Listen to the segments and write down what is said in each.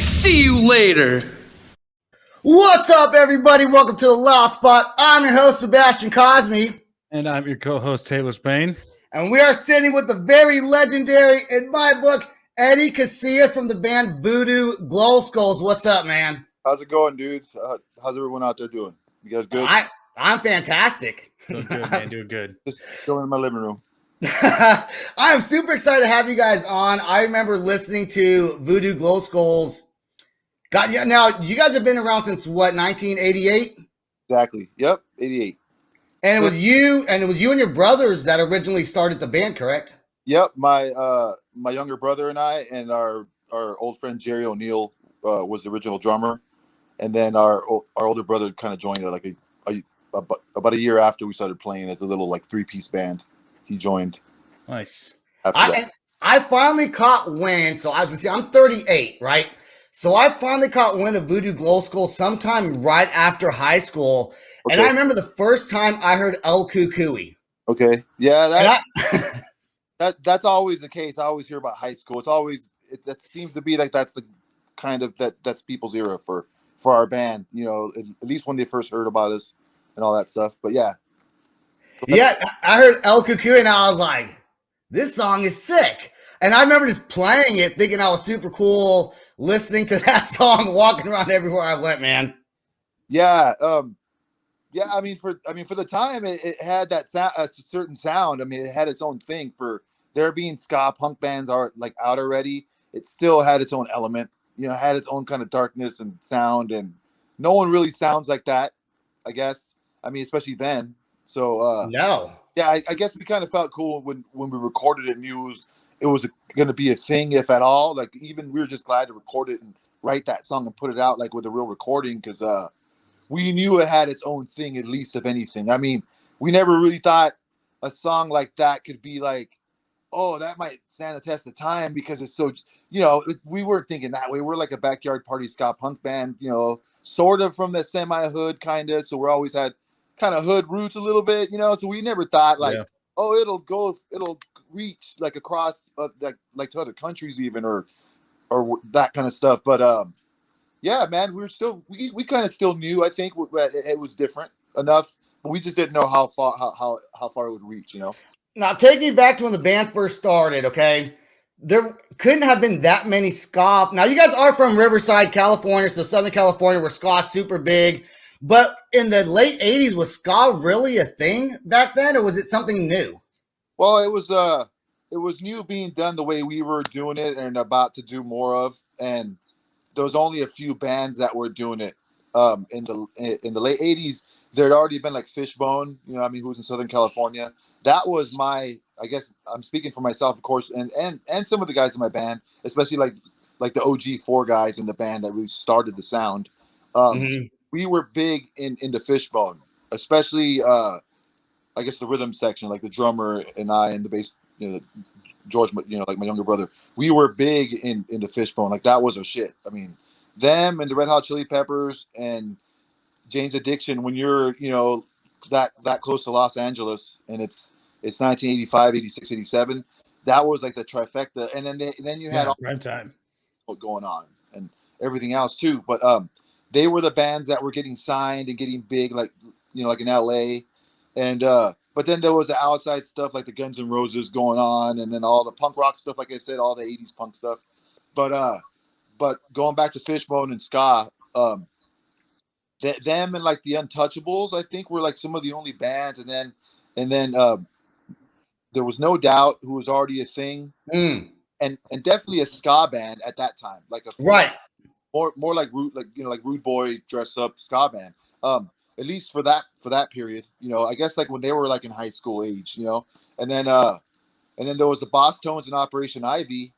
See you later. What's up, everybody? Welcome to The Loud Spot. I'm your host, Sebastian Cosme. And I'm your co-host, Taylor Spain. And we are sitting with the very legendary, in my book, Eddie Casillas from the band VooDoo Glow Skulls. What's up, man? How's it going, dudes? How's everyone out there doing? You guys good? I'm fantastic. Doing good, man. Doing good. Just going in my living room. I am super excited to have you guys on. I remember listening to VooDoo Glow Skulls. Now, you guys have been around since what, 1988? Exactly. Yep, 88. And it was you and your brothers that originally started the band, correct? Yep, my younger brother and I, and our old friend Jerry O'Neill was the original drummer, and then our older brother kind of joined like about a year after we started playing as a little like 3-piece band. He joined. Nice. I finally caught wind. So I was see, I'm 38, right? So I finally caught wind of VooDoo Glow Skull sometime right after high school. Okay. And I remember the first time I heard El Cucuy. Okay. Yeah, that's always the case. I always hear about high school. It's always that seems to be like that's the kind of that's people's era for our band, you know, at least when they first heard about us and all that stuff. But yeah. Yeah, I heard El Cucuy and I was like, this song is sick. And I remember just playing it, thinking I was super cool, listening to that song, walking around everywhere I went, man. Yeah, yeah. I mean, for the time, it had that a certain sound. I mean, it had its own thing. For there being ska punk bands are like out already, it still had its own element. You know, had its own kind of darkness and sound, and no one really sounds like that, I guess. I mean, especially then. So no. Yeah, I guess we kind of felt cool when we recorded it. Knew it was going to be a thing, if at all. Like, even we were just glad to record it and write that song and put it out like with a real recording, because we knew it had its own thing, at least, if anything. I mean, we never really thought a song like that could be like, oh, that might stand the test of time, because it's so, you know, we weren't thinking that way. We're like a backyard party ska punk band, you know, sort of from the semi-hood kind of. So we always had kind of hood roots a little bit, you know. So we never thought like, oh, it'll reach like across like to other countries even, or that kind of stuff. But yeah, man, we kind of still knew. I think it was different enough, but we just didn't know how far it would reach, you know. Now, take me back to when the band first started, okay? There couldn't have been that many ska. Now, you guys are from Riverside, California, so Southern California, where ska's super big. But in the late 80s, was ska really a thing back then, or was it something new? Well, it was new being done the way we were doing it and about to do more of. And there was only a few bands that were doing it. In the late 80s, there had already been like Fishbone, you know, I mean, who's in Southern California. That was I guess I'm speaking for myself, of course, and some of the guys in my band, especially like the OG 4 guys in the band that really started the sound. We were big into Fishbone, especially I guess the rhythm section, like the drummer and I, and the bass, you know, George, you know, like my younger brother. We were big into Fishbone. Like, that was our shit. I mean, them and the Red Hot Chili Peppers and Jane's Addiction, when you're, you know, that close to Los Angeles, and it's 1985, 86, 87, that was like the trifecta. And then you had all prime time going on and everything else too. But they were the bands that were getting signed and getting big, like, you know, like in LA. And but then there was the outside stuff like the Guns N' Roses going on, and then all the punk rock stuff, like I said, all the 80s punk stuff. But going back to Fishbone and ska, them and like the Untouchables, I think, were like some of the only bands. And then there was No Doubt, who was already a thing, and definitely a ska band at that time, like more like Rude Boy dress up ska band. At least for that period, you know, I guess like when they were like in high school age, you know. And then there was the Boss Tones and Operation Ivy.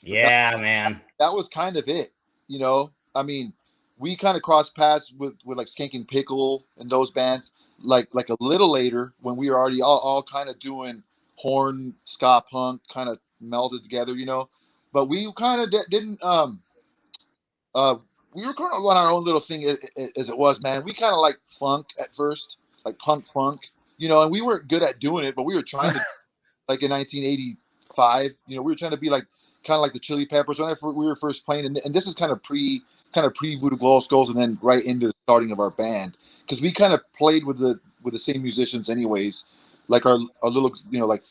Yeah, man. That was kind of it, you know. I mean, we kind of crossed paths with like Skankin' Pickle and those bands like a little later, when we were already all kind of doing horn ska punk, kind of melded together, you know. But we kind of didn't we were kind of on our own little thing as it was, man. We kind of like funk at first, like punk funk, you know, and we weren't good at doing it, but we were trying to, like in 1985, you know, we were trying to be like kind of like the Chili Peppers. Whenever we were first playing, and this is kind of pre VooDoo Glow Skulls, and then right into the starting of our band, because we kind of played with the same musicians anyways, like our little, you know, like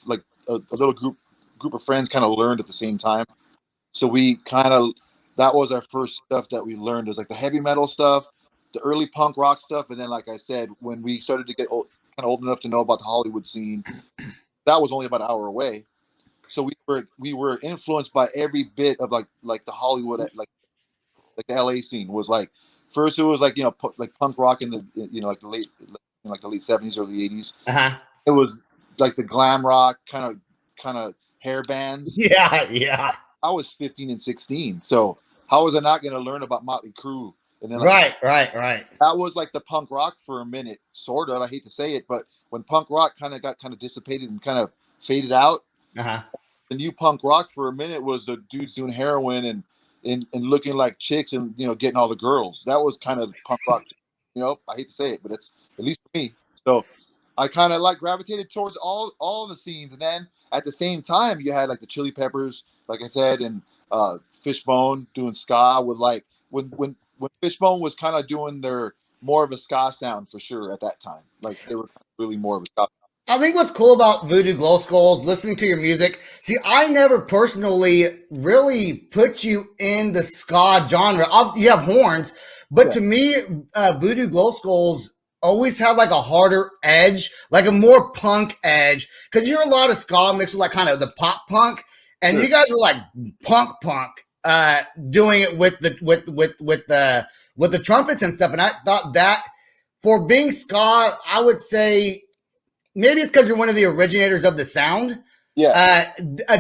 a little group of friends kind of learned at the same time. So we kind of, that was our first stuff that we learned, was like the heavy metal stuff, the early punk rock stuff, and then like I said, when we started to get kind of old enough to know about the Hollywood scene, that was only about an hour away. So we were influenced by every bit of like the Hollywood, like the LA scene was like. First it was like, you know, like punk rock in the, you know, like the late 70s, early 80s. Uh-huh. It was like the glam rock kind of hair bands. Yeah, yeah. I was 15 and 16, so how was I not going to learn about Motley Crue? And then Right. that was like the punk rock for a minute, sort of. I hate to say it, but when punk rock kind of dissipated and kind of faded out, Uh-huh. the new punk rock for a minute was the dudes doing heroin and looking like chicks and, you know, getting all the girls. That was kind of punk rock. You know, I hate to say it, but it's, at least for me. So I kind of like gravitated towards all the scenes, and then at the same time you had like the Chili Peppers, like I said, and Fishbone doing ska with like when Fishbone was kind of doing their more of a ska sound for sure at that time. Like they were really more of a ska. I think what's cool about VooDoo Glow Skulls, listening to your music. See, I never personally really put you in the ska genre. You have horns, but Yeah. to me, VooDoo Glow Skulls always had like a harder edge, like a more punk edge. Because you hear a lot of ska mixed with like kind of the pop punk, and Sure. you guys were like punk, doing it with the trumpets and stuff. And I thought that for being ska, I would say. Maybe it's because you're one of the originators of the sound. Yeah.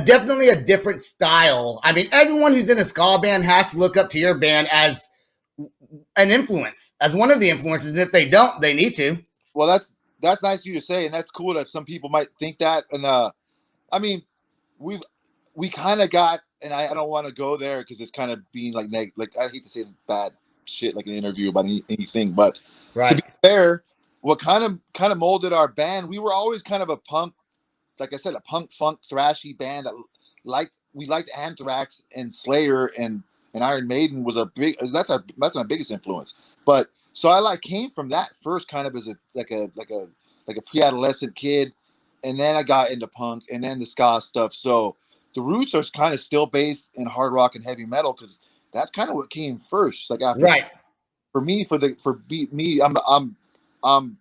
Definitely a different style. I mean, everyone who's in a ska band has to look up to your band as an influence, as one of the influences. And if they don't, they need to. Well, that's nice of you to say, and that's cool that some people might think that. And I mean, we kind of got, and I don't want to go there because it's kind of being like like I hate to say bad shit like an interview about anything, but to be fair, what kind of molded our band, we were always kind of a punk, like I said, a punk funk thrashy band that we liked Anthrax and Slayer and Iron Maiden was a big, that's my biggest influence. But so I like came from that first kind of as a pre-adolescent kid, and then I got into punk and then the ska stuff. So the roots are kind of still based in hard rock and heavy metal because that's kind of what came first. Like after for me, I'm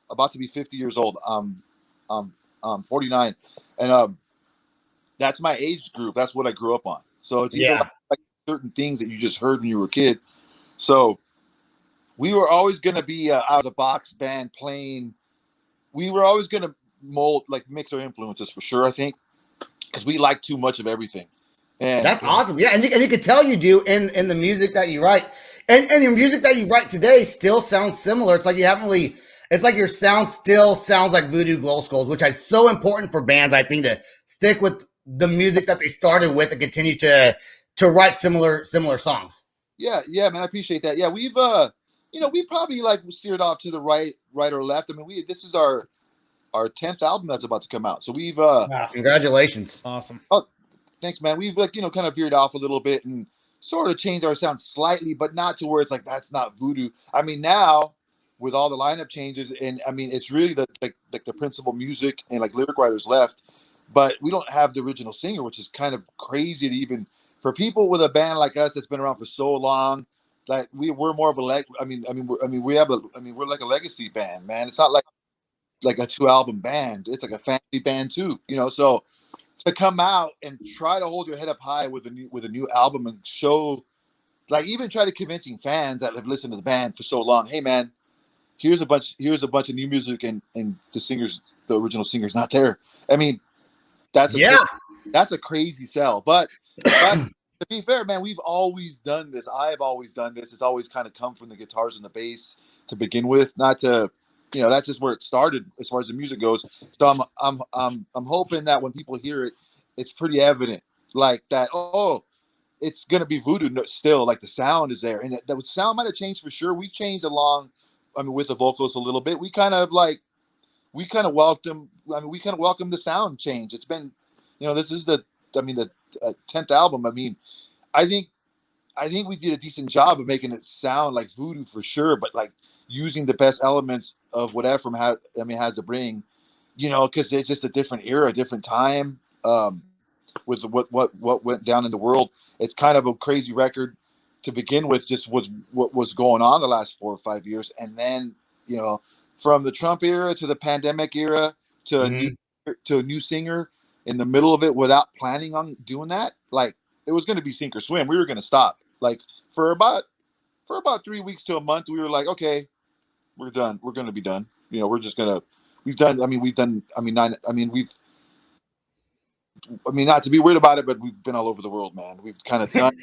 about to be 50 years old. I'm 49, and that's my age group. That's what I grew up on. So it's either like certain things that you just heard when you were a kid. So we were always going to be out of the box band playing. We were always going to mix our influences for sure. I think because we like too much of everything. And that's awesome. Yeah, and you can tell you do in the music that you write, and your music that you write today still sounds similar. It's like you haven't really. It's like your sound still sounds like VooDoo Glow Skulls, which is so important for bands, I think, to stick with the music that they started with and continue to write similar songs. Yeah, man, I appreciate that. Yeah, we've we probably like steered off to the right or left. I mean, this is our 10th album that's about to come out. So we've wow, congratulations. Awesome. Oh, thanks, man. We've kind of veered off a little bit and sort of changed our sound slightly, but not to where it's like that's not VooDoo. I mean, now with all the lineup changes, and I mean, it's really the principal music and like lyric writers left, but we don't have the original singer, which is kind of crazy to even for people with a band like us that's been around for so long. Like we're more of a we're like a legacy band, man. It's not like a 2-album band. It's like a family band too, So to come out and try to hold your head up high with a new album and show, like, even try to convincing fans that have listened to the band for so long, hey man, here's a bunch of new music and the original singer's not there. I mean, that's a crazy sell. But to be fair, man, we've always done this. I've always done this. It's always kind of come from the guitars and the bass to begin with, not to, that's just where it started as far as the music goes. So I'm hoping that when people hear it, it's pretty evident, like that. Oh, it's gonna be VooDoo still. Like the sound is there, and the sound might have changed for sure. We changed along, with the vocals a little bit. We kind of welcome the sound change. It's been, this is the 10th album. I mean, I think we did a decent job of making it sound like Voodoo for sure, but like using the best elements of what Ephraim has to bring, because it's just a different era, a different time. With what went down in the world, it's kind of a crazy record to begin with, just with what was going on the last 4 or 5 years, and then from the Trump era to the pandemic era to a new singer in the middle of it without planning on doing that. Like, it was going to be sink or swim. We were going to stop. Like, for about 3 weeks to a month, we were like, okay, we're done. We're going to be done. We're just going to. We've done. I mean, not to be weird about it, but we've been all over the world, man. We've kind of done.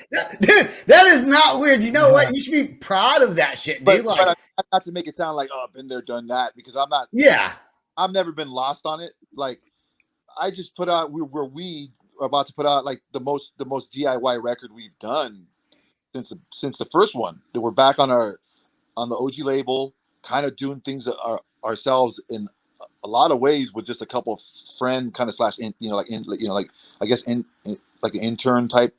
Dude, that is not weird. You know what? You should be proud of that shit, dude. But not to make it sound like, oh, I've been there, done that, because I'm not. Yeah. I've never been lost on it. Like, I just put out. We're about to put out like the most DIY record we've done since the first one. We're back on the OG label, kind of doing things ourselves in a lot of ways with just a couple of friend kind of / I guess like an intern type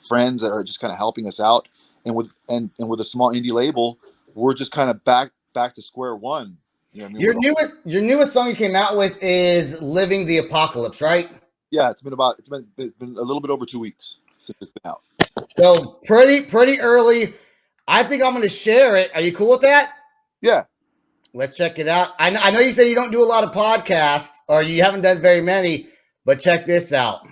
friends that are just kind of helping us out, and with a small indie label, we're just kind of back to square one. Your newest song you came out with is "Living the Apocalypse," right? Yeah, it's been a little bit over 2 weeks since it's been out. So pretty early. I think I'm going to share it. Are you cool with that? Yeah. Let's check it out. I know you say you don't do a lot of podcasts, or you haven't done very many, but check this out.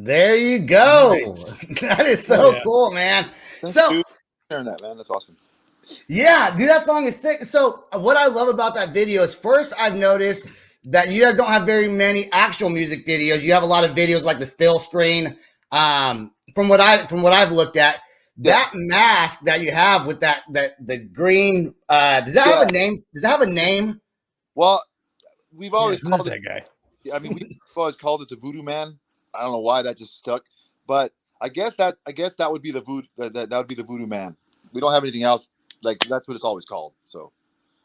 There you go. Nice. That is so cool, man. Thanks, dude, for sharing that, man. That's awesome. Yeah, dude, that song is sick. So what I love about that video is, first, I've noticed that you guys don't have very many actual music videos. You have a lot of videos like the still screen. From what I've looked at, that mask that you have with the green, does that have a name? Does that have a name? Well, we've always called that guy. I mean, we've always called it the Voodoo Man. I don't know why that just stuck, but I guess that would be the Voodoo. That would be the Voodoo Man. We don't have anything else. Like, that's what it's always called. So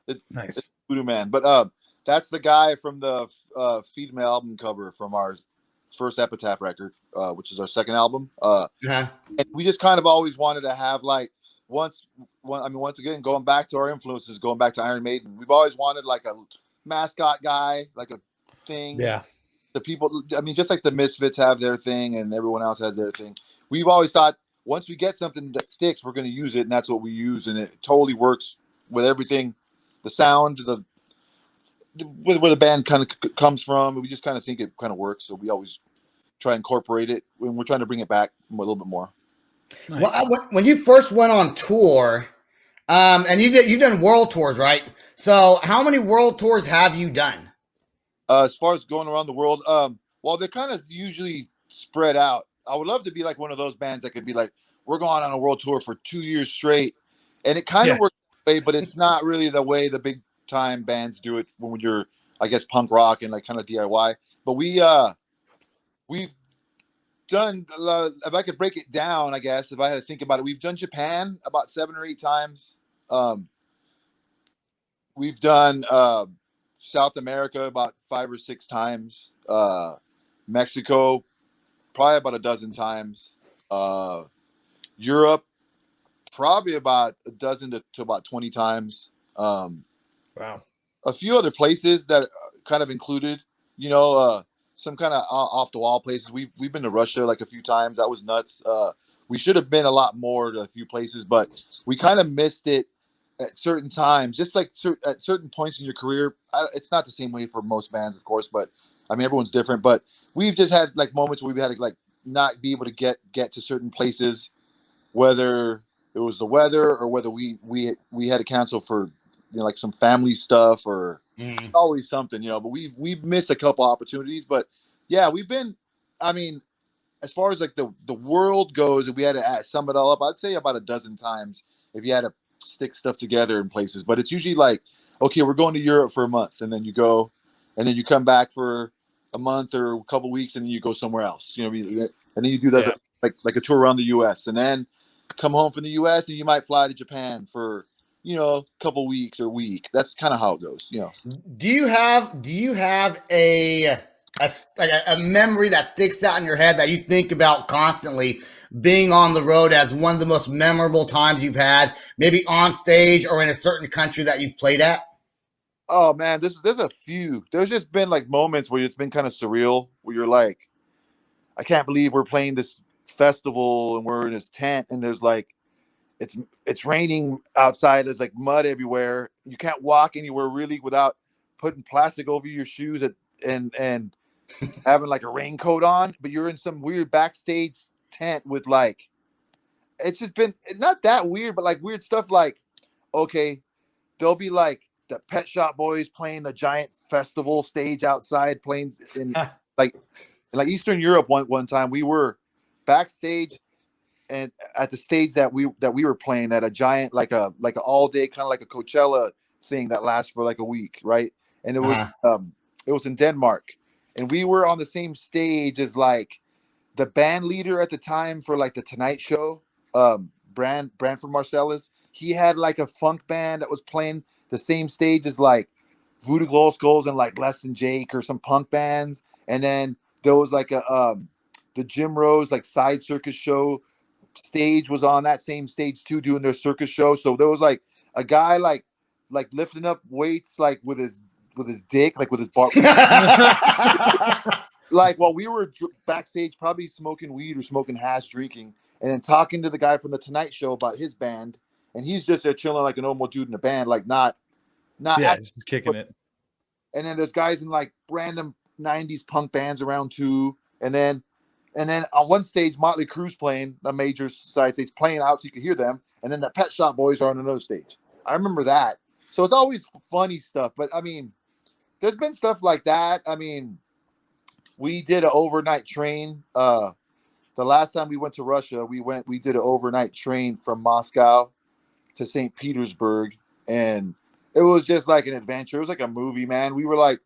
it's nice. It's Voodoo Man. But that's the guy from the Feed My album cover from our first Epitaph record, which is our second album. And we just kind of always wanted to have like once again, going back to our influences, going back to Iron Maiden, we've always wanted like a mascot guy, like a thing. Yeah. The people, I mean, just like the Misfits have their thing and everyone else has their thing. We've always thought once we get something that sticks, we're going to use it, and that's what we use, and it totally works with everything, the sound, where the band kind of comes from. We just kind of think it kind of works, so we always try and incorporate it when we're trying to bring it back a little bit more. Nice. Well, when you first went on tour, and you've done world tours, right? So how many world tours have you done? As far as going around the world, well, they're kind of usually spread out. I would love to be like one of those bands that could be like, we're going on a world tour for 2 years straight, and it kind of Yeah. works that way, but it's not really the way the big time bands do it when you're, I guess, punk rock and like kind of DIY. But we've done, if I could break it down, I guess if I had to think about it, we've done Japan about 7 or 8 times. We've done South America about 5 or 6 times. Mexico probably about a dozen times. Europe probably about a dozen to about 20 times. Wow. A few other places that kind of included, some kind of off the wall places. We've been to Russia like a few times. That was nuts. We should have been a lot more to a few places, but we kind of missed it at certain times. Just like at certain points in your career, it's not the same way for most bands, of course, but I mean everyone's different. But we've just had like moments where we've had to like not be able to get to certain places, whether it was the weather or whether we had to cancel for like some family stuff or always something, but we've missed a couple opportunities. But yeah, we've been, I mean, as far as like the world goes, if we had to sum it all up, I'd say about a dozen times if you had to stick stuff together in places. But it's usually like, okay, we're going to Europe for a month, and then you go, and then you come back for a month or a couple weeks, and then you go somewhere else, and then you do that like a tour around the US, and then come home from the US, and you might fly to Japan for a couple weeks or a week. That's kind of how it goes. Do you have a memory that sticks out in your head that you think about constantly, being on the road as one of the most memorable times you've had, maybe on stage or in a certain country that you've played at? Oh man, there's a few. There's just been like moments where it's been kind of surreal, where you're like, I can't believe we're playing this festival and we're in this tent, and there's like it's raining outside. There's like mud everywhere. You can't walk anywhere really without putting plastic over your shoes and having like a raincoat on. But you're in some weird backstage tent with like, it's just been not that weird, but like weird stuff. Like, okay, there'll be like the Pet Shop Boys playing the giant festival stage outside, playing in like Eastern Europe. One time we were backstage and at the stage that we were playing at a giant like a all day kind of like a Coachella thing that lasts for like a week, right? And it was in Denmark, and we were on the same stage as like the band leader at the time for like the Tonight Show, Branford Marcellus. He had like a funk band that was playing the same stage as like VooDoo Glow Skulls and like Less Than Jake or some punk bands, and then there was like the Jim Rose like side circus show stage was on that same stage too, doing their circus show. So there was like a guy like lifting up weights like with his dick, like with his bar. Like while we were backstage, probably smoking weed or smoking hash, drinking, and then talking to the guy from the Tonight Show about his band, and he's just there chilling like a normal dude in the band, like not just kicking it. And then there's guys in like random 90s punk bands around too, and then on one stage, Motley Crue's playing, a major side stage, playing out so you could hear them. And then the Pet Shop Boys are on another stage. I remember that. So it's always funny stuff. But, I mean, there's been stuff like that. I mean, we did an overnight train. The last time we went to Russia, we did an overnight train from Moscow to St. Petersburg. And it was just like an adventure. It was like a movie, man. We were like,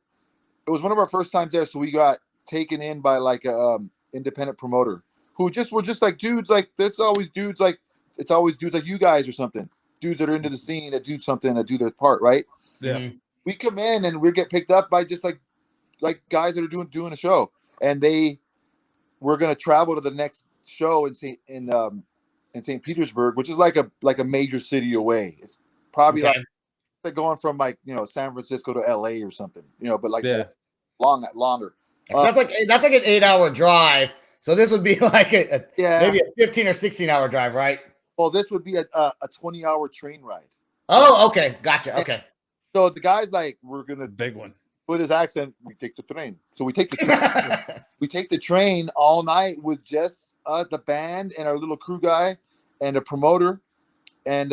it was one of our first times there. So we got taken in by like a independent promoter who were just like dudes, like it's always dudes like you guys or something, dudes that are into the scene that do something, that do their part, right? Yeah. We come in and we get picked up by just like guys that are doing a show, and we're gonna travel to the next show in in St. Petersburg, which is like a major city away. It's probably like going from like San Francisco to LA or something, but like longer. That's like an 8-hour drive. So this would be like maybe a 15 or 16-hour drive, right? Well, this would be a 20-hour train ride. Oh, okay, gotcha. Okay. So the guy's like, we're gonna big one with his accent. We take the train. So we take the train. We take the train all night with just the band and our little crew guy and a promoter and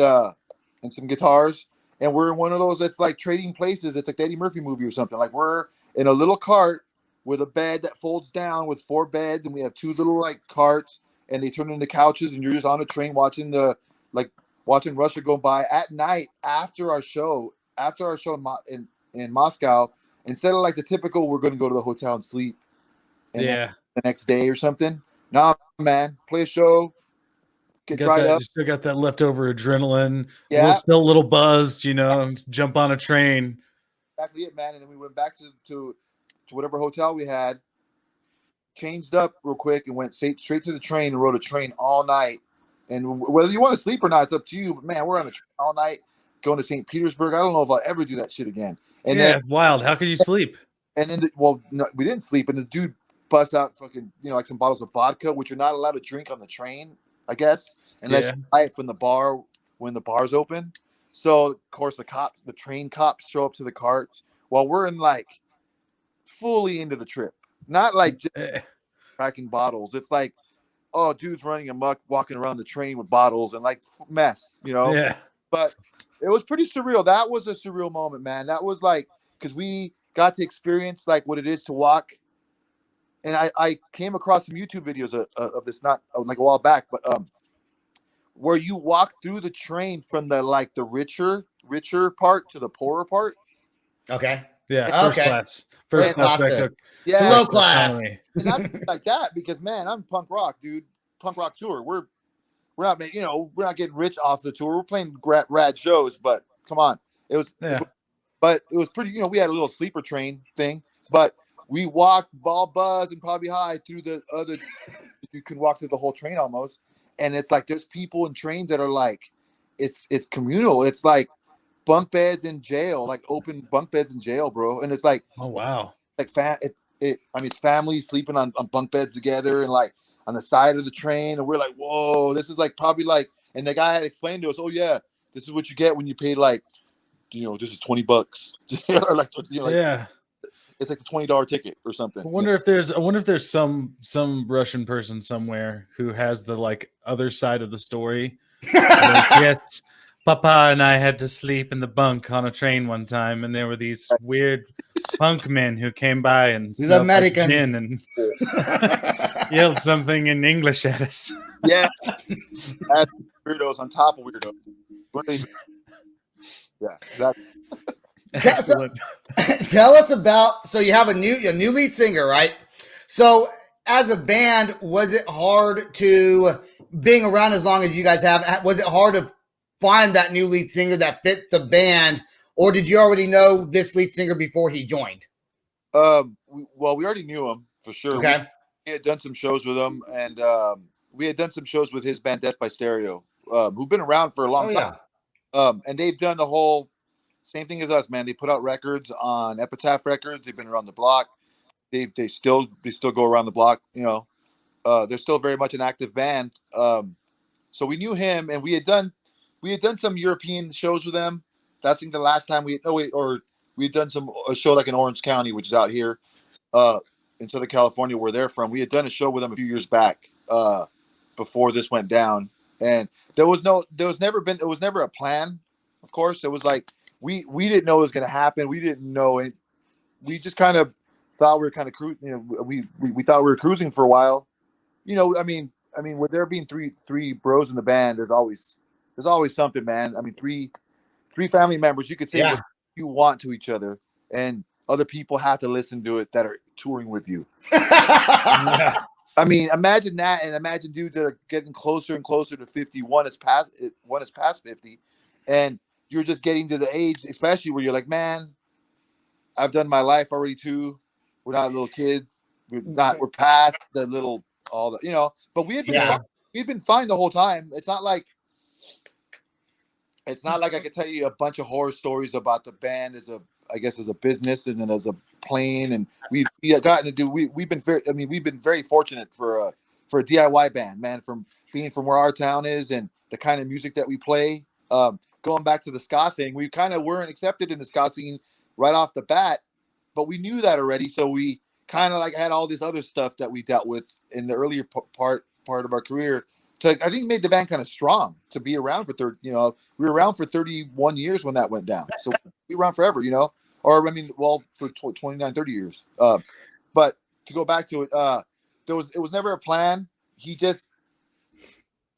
some guitars. And we're in one of those that's like Trading Places. It's like the Eddie Murphy movie or something. Like we're in a little cart with a bed that folds down with 4 beds, and we have 2 little like carts, and they turn into couches, and you're just on a train watching Russia go by at night after our show in Moscow. Instead of like the typical, we're going to go to the hotel and sleep, and then the next day or something. Nah, man, play a show. Get dried up. You still got that leftover adrenaline. Yeah, still a little buzzed. Jump on a train. Exactly it, man. And then we went back to whatever hotel we had, changed up real quick, and went straight to the train and rode a train all night. And whether you want to sleep or not, it's up to you. But man, we're on a train all night going to St. Petersburg. I don't know if I'll ever do that shit again. And then, it's wild. How could you sleep? And then, no, we didn't sleep. And the dude busts out fucking, like some bottles of vodka, which you're not allowed to drink on the train, I guess, unless you buy it from the bar when the bar's open. So of course the train cops show up to the carts while we're in like fully into the trip, not like just cracking bottles. It's like, oh, dude's running amok, walking around the train with bottles and like mess, Yeah. But it was pretty surreal. That was a surreal moment, man. That was like, because we got to experience like what it is to walk. And I came across some YouTube videos of this, not like a while back, but where you walk through the train from the richer part to the poorer part. Okay. Yeah. First class. First class back to low class. And not like that because, man, I'm punk rock, dude. Punk rock tour. We're not making, we're not getting rich off the tour. We're playing rad shows, but come on. But it was pretty, we had a little sleeper train thing, but we walked ball buzz and probably high through the other. You can walk through the whole train almost. And it's like, there's people in trains that are like, it's communal. It's like bunk beds in jail, like open bunk beds in jail, bro. And it's like, oh, wow. Like it's families sleeping on bunk beds together and like on the side of the train. And we're like, whoa, this is like probably like, and the guy had explained to us, oh yeah, this is what you get when you pay like, this is $20. Or like, yeah. It's like a $20 ticket or something. I wonder if there's some Russian person somewhere who has the like other side of the story. Like, yes, Papa and I had to sleep in the bunk on a train one time, and there were these weird punk men who came by and these Americans like gin and yelled something in English at us. Yeah, weirdos on top of weirdos. Yeah, exactly. Excellent. Tell us about. So you have a new lead singer, right? So as a band, was it hard to being around as long as you guys have? Was it hard to find that new lead singer that fit the band, or did you already know this lead singer before he joined? Well, we already knew him for sure. Okay. We had done some shows with him, and we had done some shows with his band Death by Stereo, who've been around for a long time. And they've done the whole same thing as us, man. They put out records on Epitaph Records. They've been around the block. They still go around the block. They're still very much an active band. So we knew him, and we had done some European shows with them. That's I think the last time we had done a show like in Orange County, which is out here in Southern California, where they're from. We had done a show with them a few years back before this went down, and it was never a plan. Of course, it was like we didn't know it was going to happen. We didn't know it. We just kind of thought we were kind of cruising. We thought we were cruising for a while. I mean, with there being three bros in the band, there's always something, man. I mean, three family members. You could say what you want to each other, and other people have to listen to it that are touring with you. Yeah. I mean, imagine that, and imagine dudes that are getting closer and closer to 50. One is past 50, and you're just getting to the age, especially where you're like, man, I've done my life already too. We're not little kids. We're past the little but we had been we've been fine the whole time. It's not like I could tell you a bunch of horror stories about the band as a business and then as a plane. And we gotten to do. We've been very. I mean, we've been very fortunate for a DIY band, man. From being from where our town is and the kind of music that we play. Going back to the ska thing, we kind of weren't accepted in the ska scene right off the bat, but we knew that already. So we kind of like had all this other stuff that we dealt with in the earlier part of our career. I think made the band kind of strong to be around for 30. You know, we were around for 31 years when that went down. So we were around forever. You know, or I mean, well, for 29, 30 years. But to go back to it, it was never a plan. He just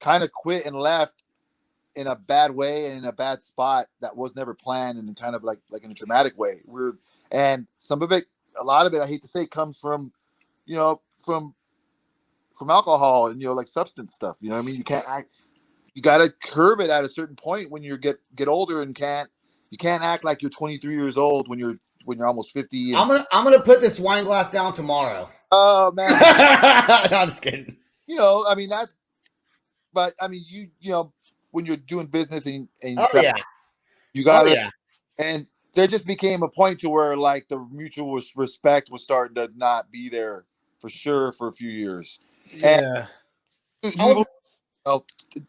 kind of quit and left in a bad way and in a bad spot that was never planned and kind of like in a dramatic way. And some of it, a lot of it, I hate to say, comes from, you know, from alcohol and, you know, like substance stuff. You know what I mean? You got to curb it at a certain point when you get older and you can't act like you're 23 years old when you're almost 50. I'm gonna put this wine glass down tomorrow. Oh man. No, I'm just kidding. You know, I mean, but I mean, you know, when you're doing business and you got to, and there just became a point to where like the mutual respect was starting to not be there for sure for a few years. Yeah. And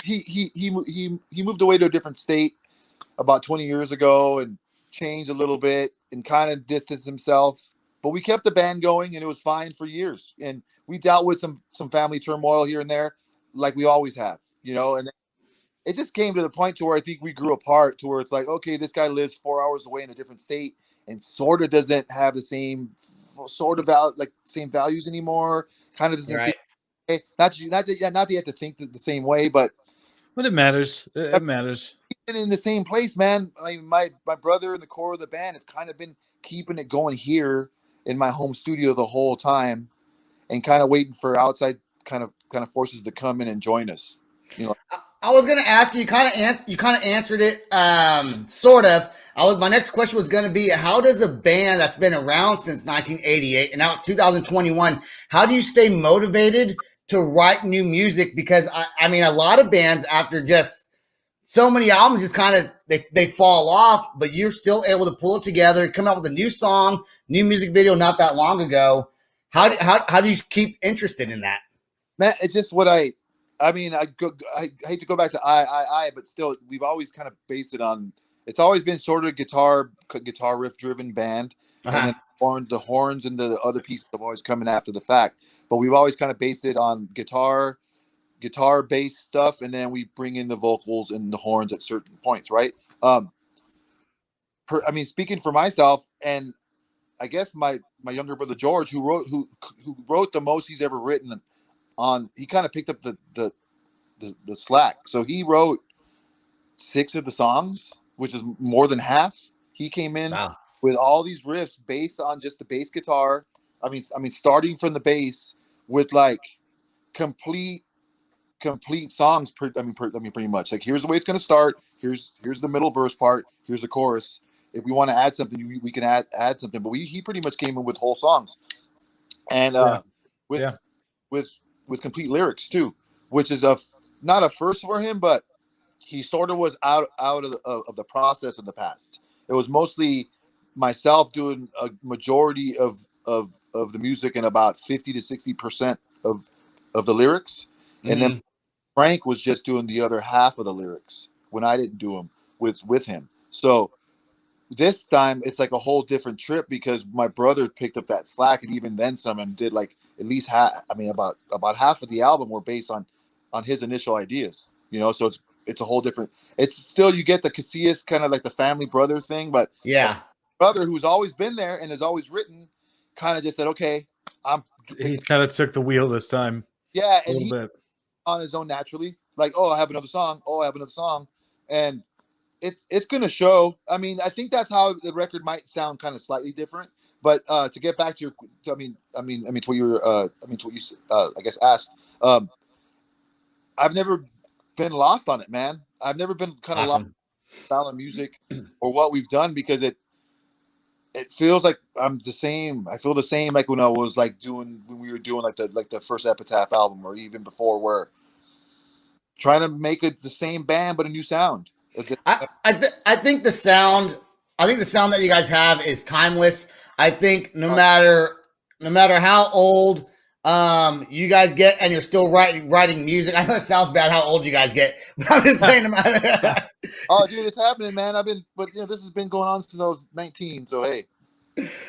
he moved away to a different state about 20 years ago and changed a little bit and kind of distanced himself. But we kept the band going and it was fine for years. And we dealt with some family turmoil here and there, like we always have, you know. And it just came to the point to where I think we grew apart to where it's like, okay, this guy lives 4 hours away in a different state and sort of doesn't have the same sort of same values anymore. Kind of doesn't think, not that you have to think the same way, but it matters. It matters. Been in the same place, man. I mean, my brother in the core of the band has kind of been keeping it going here in my home studio the whole time, and kind of waiting for outside kind of forces to come in and join us. You know, I was gonna ask you. You kind of answered it, sort of. My next question was gonna be, how does a band that's been around since 1988 and now it's 2021, how do you stay motivated to write new music? Because I mean, a lot of bands after just so many albums just kind of they fall off, but you're still able to pull it together, come out with a new song, new music video not that long ago. How do you keep interested in that? Man, it's just what I mean, I hate to go back to I, but still, we've always kind of based it on. It's always been sort of guitar riff driven band, and then the horns and the other pieces have always coming after the fact. But we've always kind of based it on guitar bass stuff, and then we bring in the vocals and the horns at certain points, right? I mean, speaking for myself, and I guess my younger brother George, who wrote the most he's ever written he kind of picked up the slack. So he wrote 6 of the songs, which is more than half. He came in with all these riffs based on just the bass guitar. I mean, starting from the bass with like complete songs. Pretty much like, here's the way it's going to start. Here's the middle verse part. Here's the chorus. If we want to add something, we can add something. But he pretty much came in with whole songs, and with complete lyrics too, which is not a first for him, but he sort of was out of the process in the past. It was mostly myself doing a majority of the music and about 50 to 60% of the lyrics, and then Frank was just doing the other half of the lyrics when I didn't do them with him. So this time it's like a whole different trip because my brother picked up that slack, and even then some, and did like at least about half of the album were based on his initial ideas, you know. So it's a whole different, it's still, you get the Casillas kind of like the family brother thing, but my brother, who's always been there and has always written, kind of just said, okay, he kind of took the wheel this time. Yeah, and he bit on his own naturally, like, oh, I have another song, and it's gonna show. I mean, I think that's how the record might sound, kind of slightly different. But to get back to your, to what you were, I guess asked. I've never been lost on it, man. I've never been kind of lost style of music or what we've done, because it feels like I'm the same. I feel the same like when we were doing like the first Epitaph album, or even before, where trying to make it the same band but a new sound. I think the sound that you guys have is timeless. I think no matter how old you guys get, and you're still writing music. I know it sounds bad how old you guys get, but I'm just saying no matter. Oh, dude, it's happening, man. But this has been going on since I was 19. So hey.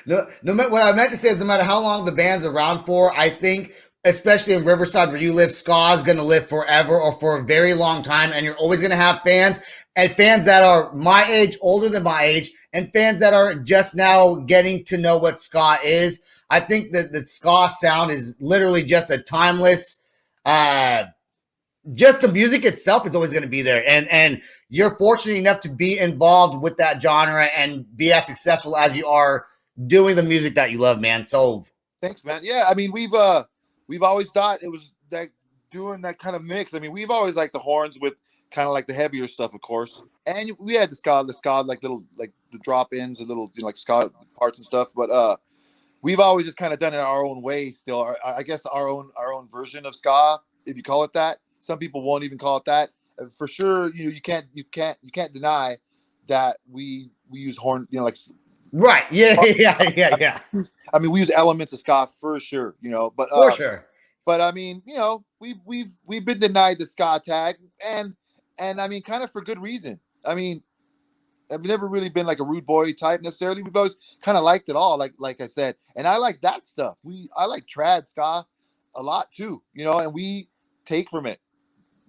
No, what I meant to say is no matter how long the band's around for, I think, especially in Riverside where you live, ska is going to live forever or for a very long time, and you're always going to have fans, and fans that are my age, older than my age, and fans that are just now getting to know what ska is. I think that the ska sound is literally just a timeless, just the music itself is always going to be there, and you're fortunate enough to be involved with that genre and be as successful as you are doing the music that you love, man. So thanks, man. Yeah, I mean, we've always thought it was that doing that kind of mix. I mean, we've always liked the horns with kind of like the heavier stuff, of course, and we had the ska, like little like the drop ins, the little like ska parts and stuff. But we've always just kind of done it our own way. Still, I guess our own version of ska, if you call it that. Some people won't even call it that. For sure, you can't deny that we use horn, like. Right. Yeah. I mean, we use elements of ska for sure, but for sure. But I mean, we've been denied the ska tag, and I mean, kind of for good reason. I mean, I've never really been like a rude boy type necessarily. We've always kind of liked it all, like I said, and I like that stuff. I like trad ska a lot too, and we take from it.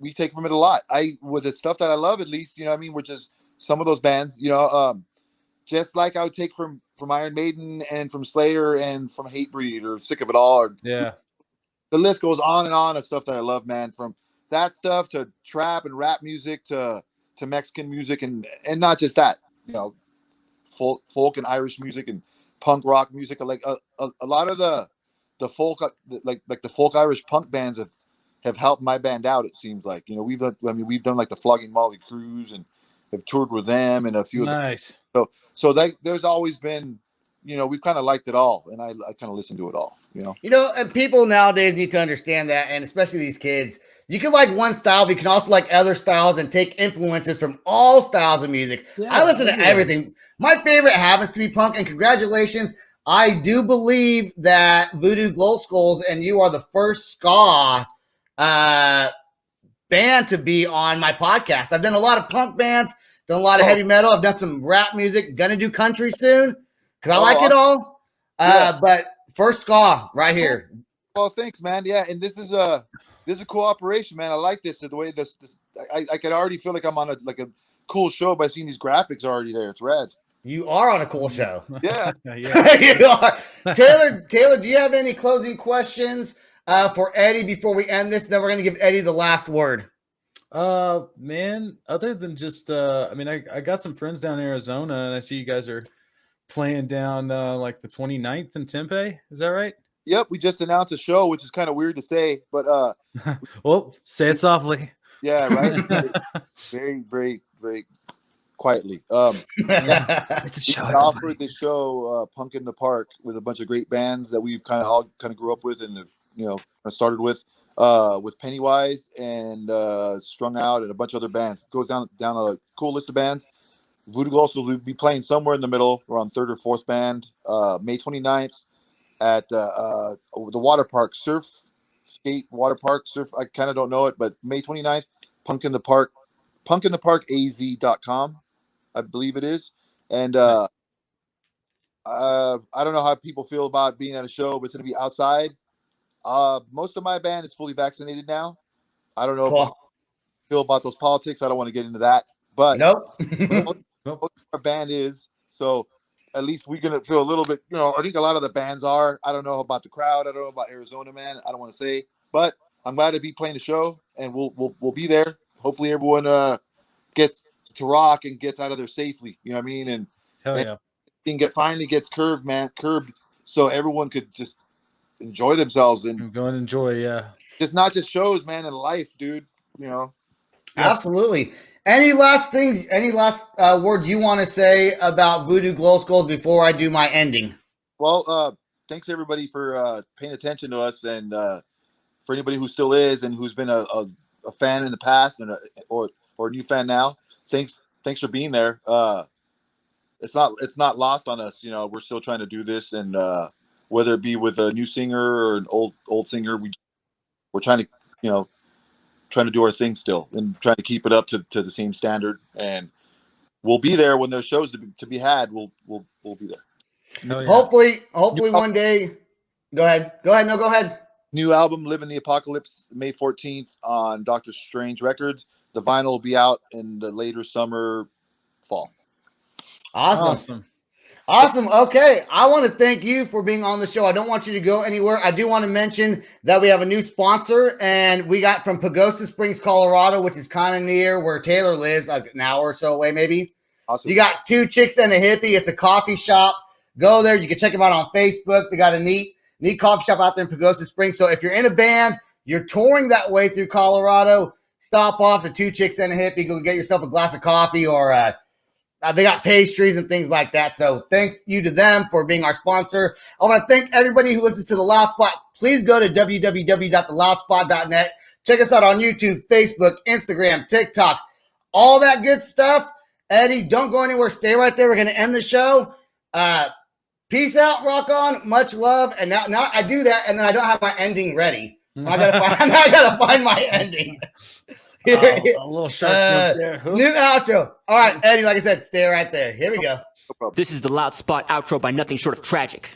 We take from it a lot. With the stuff that I love, at least, I mean, which is some of those bands, just like I would take from Iron Maiden and from Slayer and from Hatebreed or Sick of It All. Or, yeah. The list goes on and on of stuff that I love, man. From that stuff to trap and rap music to Mexican music and not just that, folk and Irish music and punk rock music. Like a lot of the folk, like the folk Irish punk bands have helped my band out. It seems like we've done like the Flogging Molly Cruise and have toured with them and a few. Nice. So there's always been, we've kind of liked it all, and I kind of listen to it all. And people nowadays need to understand that, and especially these kids. You can like one style, but you can also like other styles and take influences from all styles of music. Yeah, I listen to everything. My favorite happens to be punk, and congratulations. I do believe that VooDoo Glow Skulls and you are the first ska band to be on my podcast. I've done a lot of punk bands, done a lot of heavy metal. I've done some rap music. Gonna do country soon because I like it all. But first ska right here. Well, thanks, man. Yeah, and this is a cool operation, man. I like this. The way this I can already feel like I'm on a cool show by seeing these graphics already there. It's rad. You are on a cool show. Yeah. You are. Taylor, do you have any closing questions for Eddie before we end this? Then we're going to give Eddie the last word. Man, other than just, I mean, I got some friends down in Arizona, and I see you guys are playing down like the 29th in Tempe. Is that right? Yep. We just announced a show, which is kind of weird to say, but well, say it softly. Yeah, right. Very, very, very quietly. It's a show. We offered the show Punk in the Park with a bunch of great bands that we've kind of grew up with and have, started with Pennywise and Strung Out and a bunch of other bands. It goes down a cool list of bands. VooDoo Glow Skulls will be playing somewhere in the middle, around third or fourth band, May 29th at the water park, skate water park, surf. I kind of don't know it, but May 29th, Punk in the Park, punkintheparkaz.com, I believe it is. And I don't know how people feel about being at a show, but it's going to be outside. Most of my band is fully vaccinated now. I don't know if I feel about those politics. I don't want to get into that, but nope. Most of our band is, so at least we're gonna feel a little bit. I think a lot of the bands are. I don't know about the crowd. I don't know about Arizona, man. I don't want to say, but I'm glad to be playing the show, and we'll be there. Hopefully, everyone gets to rock and gets out of there safely. You know what I mean? And hell yeah, finally gets curbed, so everyone could just enjoy themselves and go and enjoy. Yeah, just not just shows, man, and life, dude. Absolutely. Any last words you want to say about VooDoo Glow Skulls before I do my ending? Well, thanks everybody for paying attention to us, and for anybody who still is and who's been a a fan in the past and or a new fan now, thanks for being there. It's not lost on us. We're still trying to do this, and whether it be with a new singer or an old singer, we're trying to trying to do our thing still and trying to keep it up to the same standard. And we'll be there when there's shows to be had. We'll be there. Hell yeah. Hopefully one day. Go ahead. No, go ahead. New album, Live in the Apocalypse, May 14th on Dr. Strange Records. The vinyl will be out in the later summer, fall. Awesome. Okay. I want to thank you for being on the show. I don't want you to go anywhere. I do want to mention that we have a new sponsor, and we got from Pagosa Springs, Colorado, which is kind of near where Taylor lives, like an hour or so away, maybe. Awesome. You got Two Chicks and a Hippie. It's a coffee shop. Go there. You can check them out on Facebook. They got a neat coffee shop out there in Pagosa Springs. So if you're in a band, you're touring that way through Colorado, stop off to Two Chicks and a Hippie. Go get yourself a glass of coffee, or they got pastries and things like that. So thanks you to them for being our sponsor. I want to thank everybody who listens to The Loud Spot. Please go to www.theloudspot.net. Check us out on YouTube, Facebook, Instagram, TikTok, all that good stuff. Eddie, don't go anywhere. Stay right there. We're going to end the show. Peace out, rock on, much love. And now I do that, and then I don't have my ending ready. So I gotta find my ending. A little sharp note there. New outro. All right, Eddie, like I said, stay right there. Here we go. This is the Loud Spot outro by nothing short of tragic.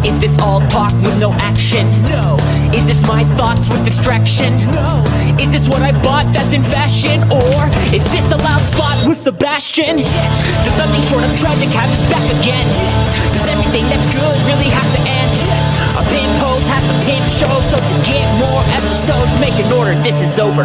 Is this all talk with no action? No. Is this my thoughts with distraction? No. Is this what I bought that's in fashion? Or is this the Loud Spot with Sebastian? Yes. Does nothing short of tragic have us back again? Yes. Does everything that's good really have to end? Yes. A pin post has a pin show, so to get more episodes, make an order, this is over.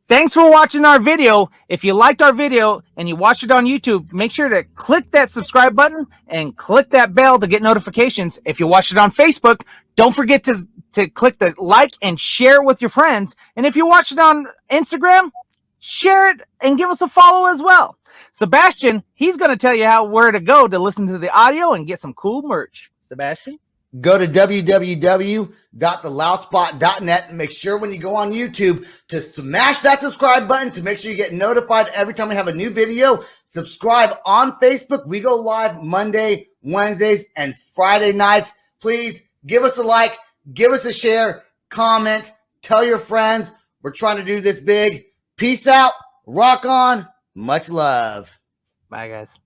Thanks for watching our video. If you liked our video and you watched it on YouTube, make sure to click that subscribe button and click that bell to get notifications. If you watched it on Facebook, don't forget to click the like and share it with your friends. And if you watched it on Instagram, share it and give us a follow as well. Sebastian, he's going to tell you where to go to listen to the audio and get some cool merch. Sebastian? Go to www.theloudspot.net and make sure when you go on YouTube to smash that subscribe button to make sure you get notified every time we have a new video. Subscribe on Facebook. We go live Monday, Wednesdays, and Friday nights. Please give us a like, give us a share, comment, tell your friends. We're trying to do this big. Peace out. Rock on. Much love. Bye, guys.